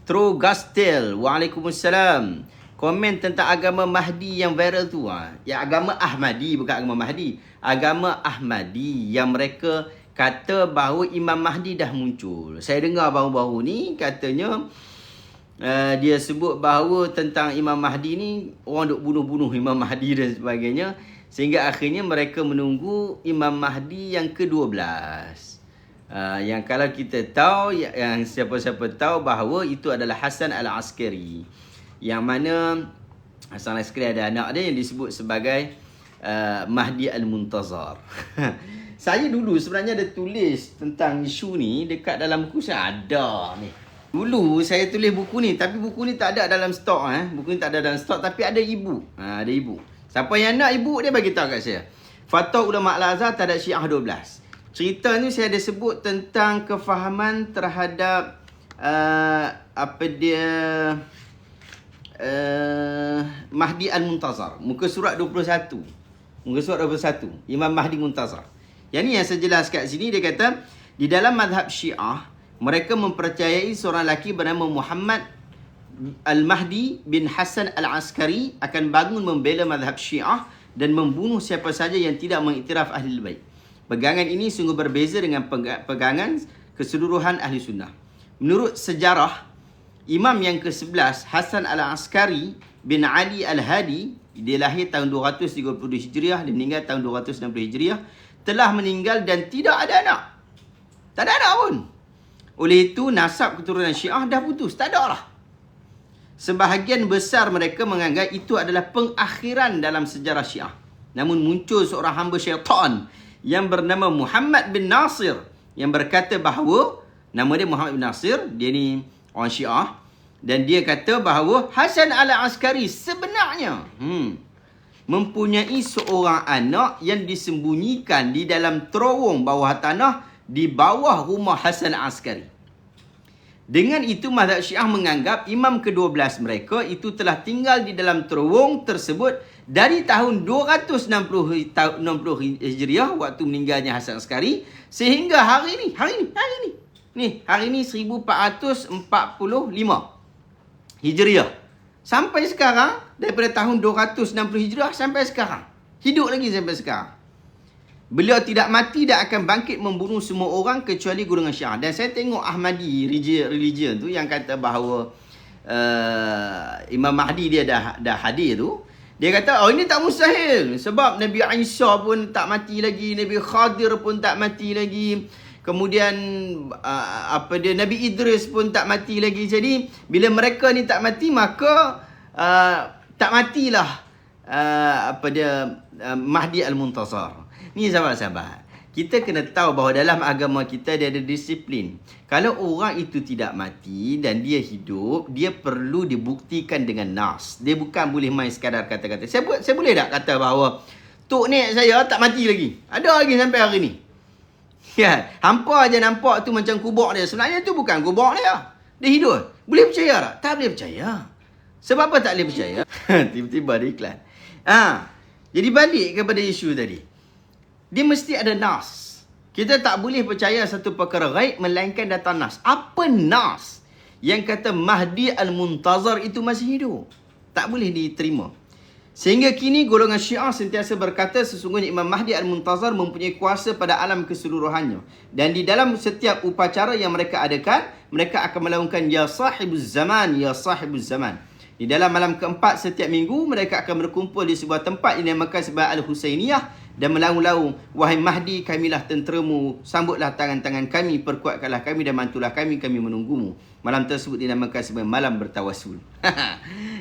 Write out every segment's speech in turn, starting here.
True Gastel, Waalaikumsalam. Komen tentang agama Mahdi yang viral tu. Ya, agama Ahmadi, bukan agama Mahdi. Agama Ahmadi yang mereka kata bahawa Imam Mahdi dah muncul. Saya dengar baru-baru ni katanya dia sebut bahawa tentang Imam Mahdi ni orang duk bunuh-bunuh Imam Mahdi dan sebagainya. Sehingga akhirnya mereka menunggu Imam Mahdi yang ke-12. Yang kalau kita tahu, yang siapa-siapa tahu bahawa itu adalah Hasan Al-Askari. Yang mana Hasan Al-Askari ada anak dia yang disebut sebagai Mahdi Al-Muntazar. Saya dulu sebenarnya ada tulis tentang isu ni dekat dalam buku saya. Ada ni. Dulu saya tulis buku ni, tapi buku ni tak ada dalam stok. Buku ni tak ada dalam stok, tapi ada e-book. Ada e-book. Siapa yang nak e-book dia bagi tahu kat saya. Fatwa Ulama Al-Azhar Terhadap Syiah 12. Cerita ni saya ada sebut tentang kefahaman terhadap Mahdi Al-Muntazar. Muka surat 21. Muka surat 21. Imam Mahdi Muntazar. Yang ni yang saya jelas kat sini, dia kata di dalam mazhab Syiah mereka mempercayai seorang lelaki bernama Muhammad Al-Mahdi bin Hasan Al-Askari akan bangun membela mazhab Syiah dan membunuh siapa saja yang tidak mengiktiraf Ahlul Bait. Pegangan ini sungguh berbeza dengan pegangan keseluruhan Ahli Sunnah. Menurut sejarah, Imam yang ke-11, Hasan Al-Askari bin Ali Al-Hadi, dia lahir tahun 230 Hijriah dan meninggal tahun 260 Hijriah, telah meninggal dan tidak ada anak. Tak ada anak pun. Oleh itu, nasab keturunan Syiah dah putus. Tak ada lah. Sebahagian besar mereka menganggap itu adalah pengakhiran dalam sejarah Syiah. Namun muncul seorang hamba syaitan yang bernama Muhammad bin Nasir yang berkata bahawa, nama dia Muhammad bin Nasir, dia ni orang Syiah, dan dia kata bahawa Hasan Al-Askari sebenarnya mempunyai seorang anak yang disembunyikan di dalam terowong bawah tanah di bawah rumah Hasan Al-Askari. Dengan itu mazhab Syiah menganggap imam ke-12 mereka itu telah tinggal di dalam terowong tersebut dari tahun 260 Hijriah waktu meninggalnya Hasan Al-Askari sehingga hari ini 1445 Hijriah. Sampai sekarang, daripada tahun 260 Hijriah sampai sekarang. Hidup lagi sampai sekarang. Beliau tidak mati dan akan bangkit membunuh semua orang kecuali golongan Syiah. Dan saya tengok Ahmadi religion tu yang kata bahawa Imam Mahdi dia dah hadir tu. Dia kata, oh ini tak mustahil. Sebab Nabi Isa pun tak mati lagi. Nabi Khadir pun tak mati lagi. Kemudian Nabi Idris pun tak mati lagi. Jadi bila mereka ni tak mati, maka tak matilah Mahdi Al-Muntazar. Ni sahabat-sahabat, kita kena tahu bahawa dalam agama kita dia ada disiplin. Kalau orang itu tidak mati dan dia hidup, dia perlu dibuktikan dengan nas. Dia bukan boleh main sekadar kata-kata. Saya boleh tak kata bahawa tok nek saya tak mati lagi, ada lagi sampai hari ni. Ya, hampa aja nampak tu macam kubur dia. Sebenarnya tu bukan kubur dia. Dia hidup. Boleh percaya tak? Tak boleh percaya. Sebab apa tak boleh percaya? Tiba-tiba ada iklan. Jadi balik kepada isu tadi. Dia mesti ada nas. Kita tak boleh percaya satu perkara ghaib melainkan datang nas. Apa nas? Yang kata Mahdi Al-Muntazar itu masih hidup. Tak boleh diterima. Sehingga kini golongan Syiah sentiasa berkata sesungguhnya Imam Mahdi Al-Muntazar mempunyai kuasa pada alam keseluruhannya. Dan di dalam setiap upacara yang mereka adakan, mereka akan melaungkan Ya Sahibuz Zaman, Ya Sahibuz Zaman. Di dalam malam keempat setiap minggu, mereka akan berkumpul di sebuah tempat yang dinamakan sebagai Al-Husainiyah dan melaung-laung, wahai Mahdi, kamilah tenteramu, sambutlah tangan-tangan kami, perkuatkanlah kami dan bantulah kami menunggumu. Malam tersebut dinamakan sebagai malam bertawasul.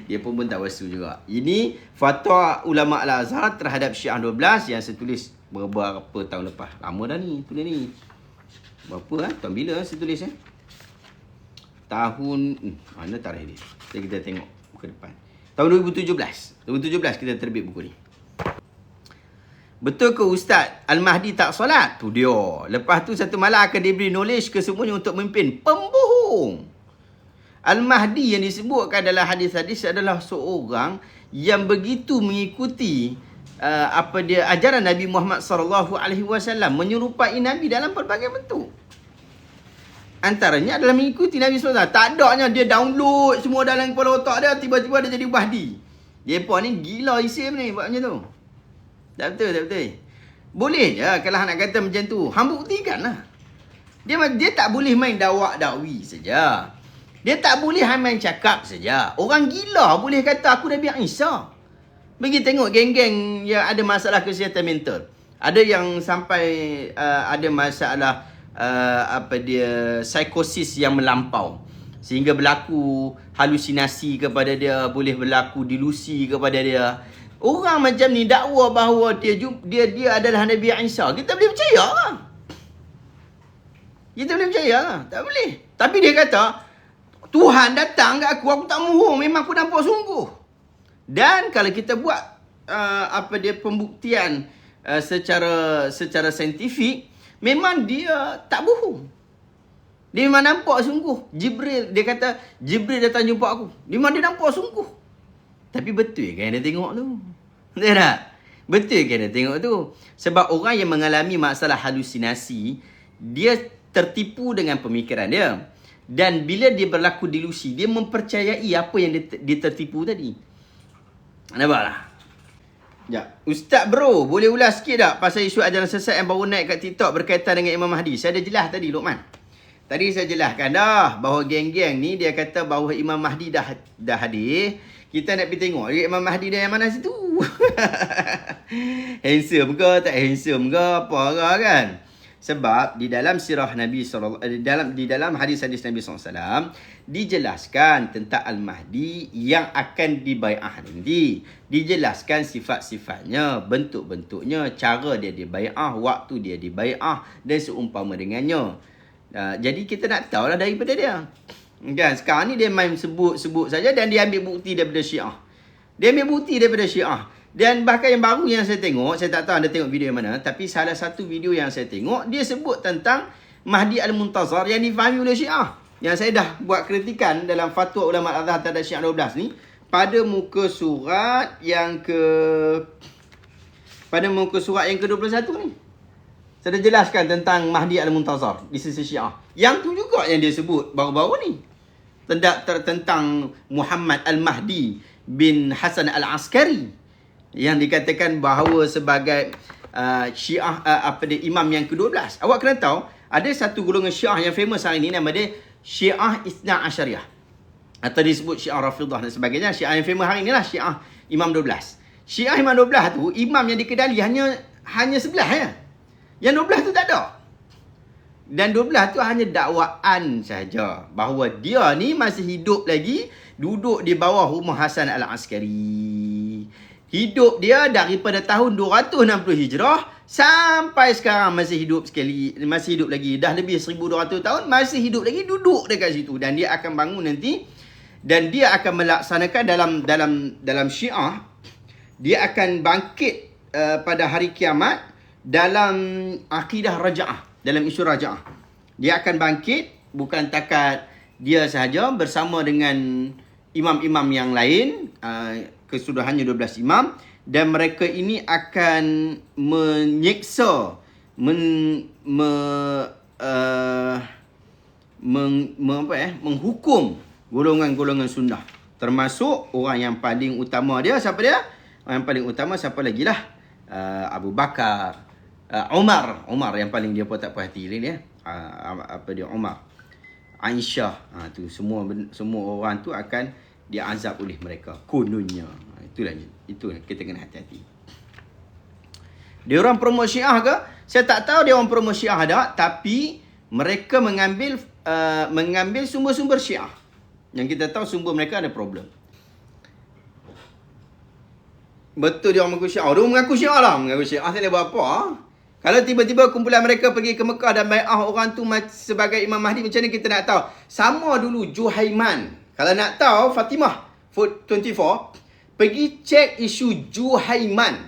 Dia pun tawasul juga. Ini fatwa Ulama Al-Azhar terhadap Syiah 12 yang saya tulis beberapa tahun lepas. Lama dah ni, tulis ni. Berapa tahun bila saya tulis Tahun, mana tarikh dia? Kita tengok ke depan. Tahun 2017. 2017 kita terbit buku ni. Betul ke Ustaz Al-Mahdi tak solat? Tu dia. Lepas tu satu malam akan diberi knowledge ke semuanya untuk memimpin. Pembohong. Al-Mahdi yang disebutkan dalam hadis-hadis adalah seorang yang begitu mengikuti ajaran Nabi Muhammad SAW, menyerupai Nabi dalam pelbagai bentuk. Antaranya adalah mengikuti Nabi SAW. Tak adanya dia download semua dalam kepala otak dia, tiba-tiba dia jadi Mahdi. Mereka ni gila isim ni buat macam tu. Tak betul, tak betul. Boleh je kalau nak kata macam tu. Hang buktikan lah. Dia tak boleh main dakwi saja. Dia tak boleh main cakap saja. Orang gila boleh kata aku Nabi Isa. Pergi tengok geng-geng yang ada masalah kesihatan mental. Ada yang sampai ada masalah psikosis yang melampau. Sehingga berlaku halusinasi kepada dia, boleh berlaku delusi kepada dia. Orang macam ni dakwa bahawa dia adalah Nabi Isa. Kita boleh percaya lah. Kita boleh percaya lah. Tak boleh. Tapi dia kata, Tuhan datang kat aku tak mohon. Memang aku nampak sungguh. Dan kalau kita buat pembuktian secara saintifik, memang dia tak bohong. Dia memang nampak sungguh. Dia kata, Jibril datang jumpa aku. Memang dia nampak sungguh. Tapi betul kan dia tengok tu? Betul tak? Betul kan dia tengok tu? Sebab orang yang mengalami masalah halusinasi, dia tertipu dengan pemikiran dia. Dan bila dia berlaku delusi, dia mempercayai apa yang dia tertipu tadi. Nampak tak? Ya. Ustaz bro, boleh ulas sikit tak pasal isu ajaran sesat yang baru naik kat TikTok berkaitan dengan Imam Mahdi? Saya dah jelas tadi, Luqman. Tadi saya jelaskan dah bahawa geng-geng ni dia kata bahawa Imam Mahdi dah hadir. Kita nak pergi tengok Imam Mahdi dia yang mana situ. Handsome ke tak handsome ke apa ke kan? Sebab di dalam sirah Nabi di dalam hadis-hadis Nabi SAW dijelaskan tentang Al-Mahdi yang akan dibai'ah nanti. Dijelaskan sifat-sifatnya, bentuk-bentuknya, cara dia dibai'ah, waktu dia dibai'ah dan seumpama dengannya. Jadi kita nak tahu lah daripada dia. Kan? Sekarang ni dia main sebut-sebut saja dan dia ambil bukti daripada Syiah. Dia ambil bukti daripada Syiah. Dan bahkan yang baru yang saya tengok, saya tak tahu anda tengok video yang mana, tapi salah satu video yang saya tengok, dia sebut tentang Mahdi Al-Muntazar yang difahami oleh Syiah. Yang saya dah buat kritikan dalam fatwa ulama Al-Azhar terhadap Syiah 12 ni, pada muka surat yang ke-21 ni. Saya dah jelaskan tentang Mahdi Al-Muntazar di sisi Syiah. Yang tu juga yang dia sebut baru-baru ni. Tentang Muhammad Al-Mahdi bin Hasan Al-Askari. Yang dikatakan bahawa sebagai Syiah imam yang ke-12. Awak kena tahu, ada satu golongan Syiah yang famous hari ini, nama dia Syiah Isna Asyariah. Atau disebut Syiah Rafidah dan sebagainya. Syiah yang famous hari inilah Syiah Imam 12. Syiah Imam 12 tu, imam yang dikedali hanya 11 ya. Yang 12 tu tak ada. Dan 12 tu hanya dakwaan saja bahawa dia ni masih hidup lagi, duduk di bawah rumah Hasan Al-Askari. Hidup dia daripada tahun 260 Hijrah sampai sekarang masih hidup lagi. Dah lebih 1200 tahun masih hidup lagi, duduk dekat situ. Dan dia akan bangun nanti dan dia akan melaksanakan dalam Syiah, dia akan bangkit pada hari kiamat dalam akidah raja'ah, dalam isu raja'ah. Dia akan bangkit bukan takat dia sahaja bersama dengan imam-imam yang lain, keseluruhannya 12 imam, dan mereka ini akan menyeksa, menghukum golongan-golongan sunnah. Termasuk orang yang paling utama dia, siapa dia? Orang yang paling utama siapa lagi lah? Abu Bakar, Umar yang paling dia pun tak puas hati dia. Umar, Aisyah, tu semua orang tu akan diazab oleh mereka kononnya. Itu kita kena hati-hati. Dia orang promote Syiah ke? Saya tak tahu dia orang promote Syiah tak, tapi mereka mengambil sumber-sumber Syiah. Yang kita tahu sumber mereka ada problem. Betul dia orang mengaku Syiah. Dia mengaku Syiah lah. Mengaku Syiah tak boleh buat apa. Kalau tiba-tiba kumpulan mereka pergi ke Mekah dan bai'ah orang tu sebagai Imam Mahdi, macam mana kita nak tahu? Sama dulu Juhaiman. Kalau nak tahu, Fatimah 24, pergi cek isu Juhaiman.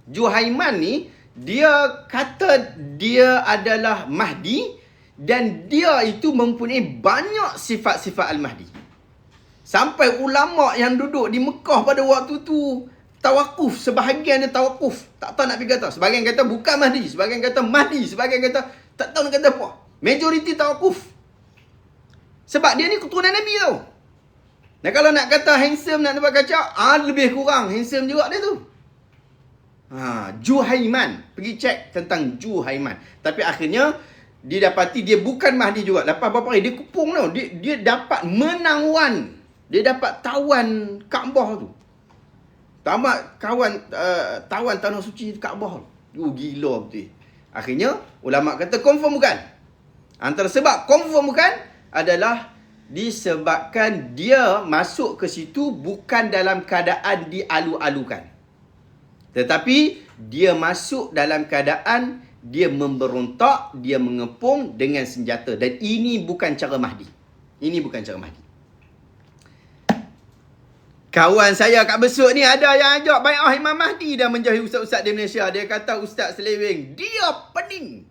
Juhaiman ni, dia kata dia adalah Mahdi dan dia itu mempunyai banyak sifat-sifat Al-Mahdi. Sampai ulama yang duduk di Mekah pada waktu tu tawakuf, sebahagian dia tawakuf, tak tahu nak pergi kata. Sebahagian kata bukan Mahdi, sebahagian kata Mahdi, sebahagian kata tak tahu nak kata apa. Majoriti tawakuf. Sebab dia ni keturunan Nabi tau. Dan kalau nak kata handsome, nak nampak kacau, lebih kurang handsome juga dia tu. Juhaiman. Pergi cek tentang Juhaiman. Tapi akhirnya, didapati dia bukan Mahdi juga. Lepas berapa hari, dia kepung tau. Dia dapat menangwan. Dia dapat tawan Kaabah tu. Tawan tanah suci Kaabah. Gila betul. Akhirnya, ulama kata confirm bukan. Antara sebab confirm bukan adalah disebabkan dia masuk ke situ bukan dalam keadaan dialu-alukan. Tetapi dia masuk dalam keadaan dia memberontak, dia mengepung dengan senjata. Dan ini bukan cara Mahdi. Ini bukan cara Mahdi. Kawan saya kat Besut ni ada yang ajak bai'ah Imam Mahdi dan menjauhi ustaz-ustaz di Malaysia. Dia kata ustaz seleweng, dia pening.